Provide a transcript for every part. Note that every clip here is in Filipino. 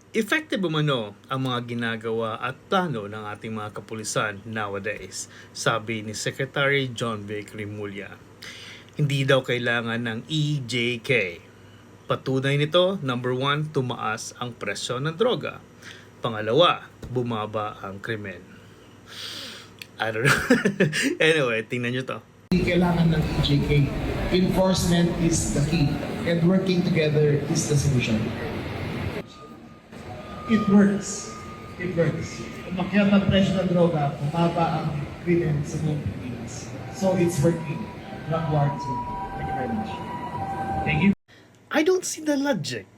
Effective umano ang mga ginagawa at plano ng ating mga kapulisan nowadays, sabi ni Secretary John Vic Rimulya. Hindi daw kailangan ng EJK. Patunay nito, number 1, tumaas ang presyo ng droga. Pangalawa, bumaba ang krimen. I don't know. Anyway, tingnan nyo to. Kailangan ng EJK. Enforcement is the key, and working together is the solution. It works. It works. Umakyat ang presyo ng droga, bumaba ang krimen sa buong Pilipinas. So it's working. Drug war is working. Thank you very much. Thank you. I don't see the logic.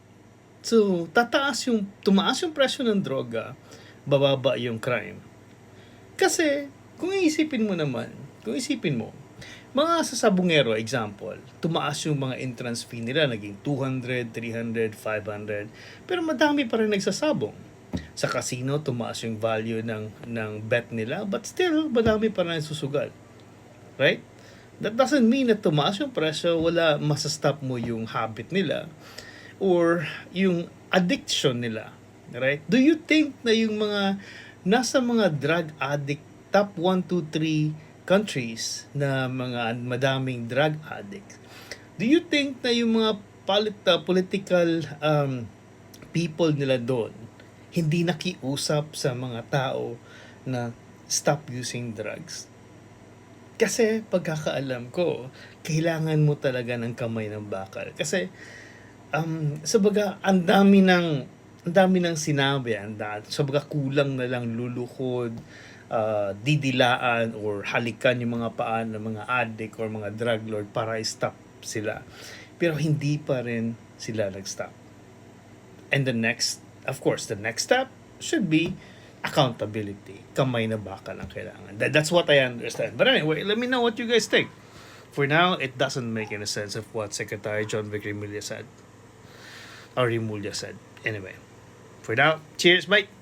So, tumaas yung presyo ng droga, bababa yung crime. Kasi, kung isipin mo, mga sasabungero, example, tumaas yung mga entrance fee nila, naging 200, 300, 500, pero madami pa rin nagsasabong. Sa casino, tumaas yung value ng bet nila, but still, madami pa rin susugal. Right? That doesn't mean na tumaas yung presyo, wala masastop mo yung habit nila or yung addiction nila. Right? Do you think na yung mga nasa mga drug addict top 1, 2, 3 countries na mga madaming drug addict, do you think na yung mga political people nila doon hindi nakiusap sa mga tao na stop using drugs? Kasi pagkakaalam ko, kailangan mo talaga ng kamay ng bakal. Kasi sabaga ang dami ng sinabi, sabaga kulang na lang luluhod, didilaan or halikan yung mga paan ng mga addict or mga drug lord para i-stop sila. Pero hindi pa rin sila nag-stop. And the next step should be accountability. Kamay na bakal ang kailangan. That's what I understand. But anyway, let me know what you guys think. For now, it doesn't make any sense of what Secretary John Vic Rimulya said. Anyway, for now, cheers, bye!